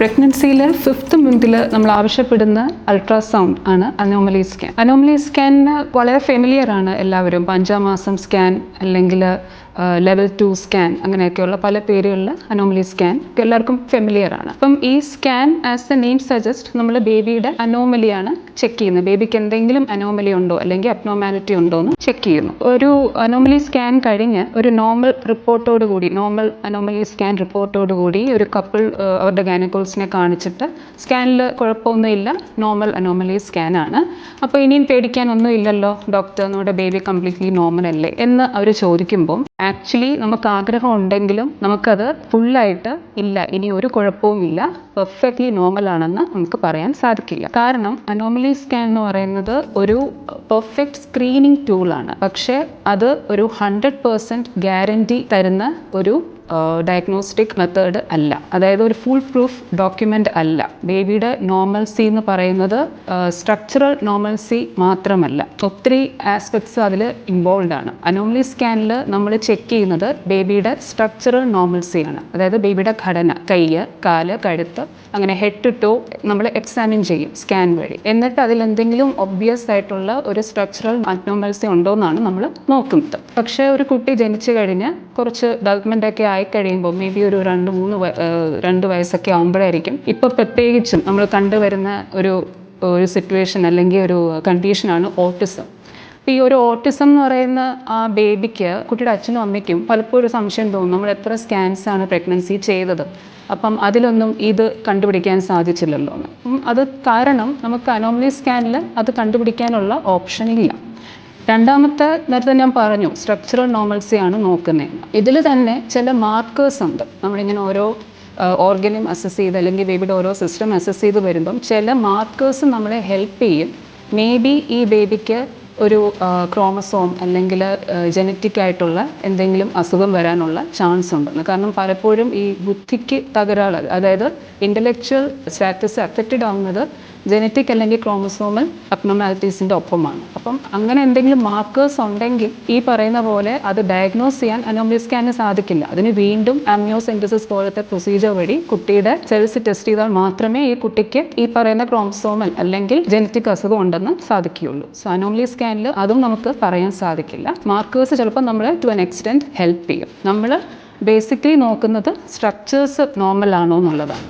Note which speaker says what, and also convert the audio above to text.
Speaker 1: പ്രഗ്നൻസിയിൽ 5th മന്തിൽ നമ്മൾ ആവശ്യപ്പെടുന്ന ultrasound ആണ് അനോമലി സ്കാൻ. അനോമലി സ്കാനിന് വളരെ ഫെമിലിയർ ആണ് എല്ലാവരും. 5ാം മാസം സ്കാൻ അല്ലെങ്കിൽ ലെവൽ 2 സ്കാൻ അങ്ങനെയൊക്കെയുള്ള പല പേരുകളിൽ അനോമലി സ്കാൻ എല്ലാവർക്കും ഫെമിലിയർ ആണ്. അപ്പം ഈ scan as the name suggest നമ്മൾ ബേബിയുടെ അനോമലിയാണ് ചെക്ക് ചെയ്യുന്നത്. ബേബിക്ക് എന്തെങ്കിലും അനോമലി ഉണ്ടോ അല്ലെങ്കിൽ അബ്നോർമാലിറ്റി ഉണ്ടോ എന്ന് ചെക്ക് ചെയ്യുന്നു. ഒരു അനോമലി സ്കാൻ കഴിഞ്ഞ് ഒരു നോർമൽ അനോമലി സ്കാൻ റിപ്പോർട്ടോടുകൂടി ഒരു കപ്പിൾ അവരുടെ ഗൈനക്കോളജിസ്റ്റിനെ കാണിച്ചിട്ട് സ്കാനിൽ കുഴപ്പമൊന്നുമില്ല, നോർമൽ അനോമലി സ്കാനാണ്, അപ്പോൾ ഇനിയും പേടിക്കാനൊന്നും ഇല്ലല്ലോ ഡോക്ടർ, നമ്മുടെ ബേബി കംപ്ലീറ്റ്ലി നോർമൽ അല്ലേ എന്ന് അവർ ചോദിക്കുമ്പം ആക്ച്വലി നമുക്ക് ആഗ്രഹം ഉണ്ടെങ്കിലും നമുക്കത് ഫുള്ളായിട്ട് ഇല്ല, ഇനി ഒരു കുഴപ്പവും ഇല്ല, പെർഫെക്റ്റ്ലി നോർമൽ ആണെന്ന് നമുക്ക് പറയാൻ സാധിക്കില്ല. കാരണം അനോമലി സ്കാൻ എന്ന് പറയുന്നത് ഒരു പെർഫെക്റ്റ് സ്ക്രീനിങ് ടൂളാണ്. പക്ഷേ അത് ഒരു 100% ഗ്യാരണ്ടി തരുന്ന ഒരു ഡയഗ്നോസ്റ്റിക് മെത്തേഡ് അല്ല. അതായത് ഒരു ഫുൾ പ്രൂഫ് ഡോക്യുമെൻ്റ് അല്ല. ബേബിയുടെ നോർമൽസി എന്ന് പറയുന്നത് സ്ട്രക്ചറൽ നോർമൽസി മാത്രമല്ല, ഒത്തിരി ആസ്പെക്ട്സ് അതിൽ ഇൻവോൾവ് ആണ്. അനോമലി സ്കാനിൽ നമ്മൾ ചെക്ക് ചെയ്യുന്നത് ബേബിയുടെ സ്ട്രക്ചറൽ നോർമൽസിയാണ്. അതായത് ബേബിയുടെ ഘടന, കൈ, കാല്, കഴുത്ത്, അങ്ങനെ ഹെഡ് ടു ടോ നമ്മൾ എക്സാമിൻ ചെയ്യും സ്കാൻ വഴി. എന്നിട്ട് അതിലെന്തെങ്കിലും ഒബ്വിയസ് ആയിട്ടുള്ള ഒരു സ്ട്രക്ചറൽ അബ്നോർമൽസി ഉണ്ടോ എന്നാണ് നമ്മൾ നോക്കുന്നത്. പക്ഷേ ഒരു കുട്ടി ജനിച്ചു കഴിഞ്ഞ് കുറച്ച് ഡെവലപ്മെൻ്റ് ഒക്കെ ആയിക്കഴിയുമ്പോൾ മേ ബി ഒരു 2 വയസ്സൊക്കെ ആകുമ്പോഴായിരിക്കും ഇപ്പോൾ പ്രത്യേകിച്ചും നമ്മൾ കണ്ടുവരുന്ന ഒരു സിറ്റുവേഷൻ അല്ലെങ്കിൽ ഒരു കണ്ടീഷനാണ് ഓട്ടിസം. അപ്പോൾ ഈ ഒരു ഓട്ടിസം എന്ന് പറയുന്ന ആ ബേബിക്ക്, കുട്ടിയുടെ അച്ഛനും അമ്മയ്ക്കും പലപ്പോഴും സംശയം തോന്നും, നമ്മൾ എത്ര സ്കാൻസാണ് പ്രഗ്നൻസി ചെയ്തത്, അപ്പം അതിലൊന്നും ഇത് കണ്ടുപിടിക്കാൻ സാധിച്ചില്ലല്ലോ എന്ന്. അത് കാരണം നമുക്ക് അനോമലി സ്കാനിൽ അത് കണ്ടുപിടിക്കാനുള്ള ഓപ്ഷൻ ഇല്ല. രണ്ടാമത്തെ നേരത്തെ ഞാൻ പറഞ്ഞു, സ്ട്രക്ചറൽ നോർമൽസി ആണ് നോക്കുന്നത്. ഇതിൽ തന്നെ ചില മാർക്കേഴ്സ് ഉണ്ട്. നമ്മളിങ്ങനെ ഓരോ ഓർഗനും അസസ് ചെയ്ത് അല്ലെങ്കിൽ ബേബിയുടെ ഓരോ സിസ്റ്റം അസസ് ചെയ്ത് വരുമ്പം ചില മാർക്കേഴ്സ് നമ്മളെ ഹെൽപ്പ് ചെയ്യും. മേ ബി ഈ ബേബിക്ക് ഒരു ക്രോമസോം അല്ലെങ്കിൽ ജനറ്റിക് ആയിട്ടുള്ള എന്തെങ്കിലും അസുഖം വരാനുള്ള ചാൻസ് ഉണ്ടെന്ന്. കാരണം പലപ്പോഴും ഈ ബുദ്ധിക്ക് തകരാറ്, അതായത് ഇൻ്റലക്ച്വൽ സ്റ്റാറ്റസ് അഫക്റ്റഡ് ആവുന്നത് ജനറ്റിക് അല്ലെങ്കിൽ ക്രോമസോമൽ അബ്നോർമാലിറ്റീസിൻ്റെ ഒപ്പമാണ്. അപ്പം അങ്ങനെ എന്തെങ്കിലും മാർക്കേഴ്സ് ഉണ്ടെങ്കിൽ ഈ പറയുന്ന പോലെ അത് ഡയഗ്നോസ് ചെയ്യാൻ അനോമലി സ്കാനിന് സാധിക്കില്ല. അതിന് വീണ്ടും ആംനിയോസെൻറ്റസിസ് പോലത്തെ പ്രൊസീജിയർ വഴി കുട്ടിയുടെ സെൽസ് ടെസ്റ്റ് ചെയ്താൽ മാത്രമേ ഈ കുട്ടിക്ക് ഈ പറയുന്ന ക്രോമസോമൽ അല്ലെങ്കിൽ ജനറ്റിക് അസുഖം ഉണ്ടെന്ന് സാധിക്കുകയുള്ളൂ. സോ അനോമലി സ്കാനിൽ അതും നമുക്ക് പറയാൻ സാധിക്കില്ല. മാർക്കേഴ്സ് ചിലപ്പോൾ നമ്മളെ ടു ആൻ എക്സ്റ്റെൻറ്റ് ഹെൽപ്പ് ചെയ്യും. നമ്മൾ ബേസിക്കലി നോക്കുന്നത് സ്ട്രക്ചേഴ്സ് നോർമൽ ആണോ എന്നുള്ളതാണ്.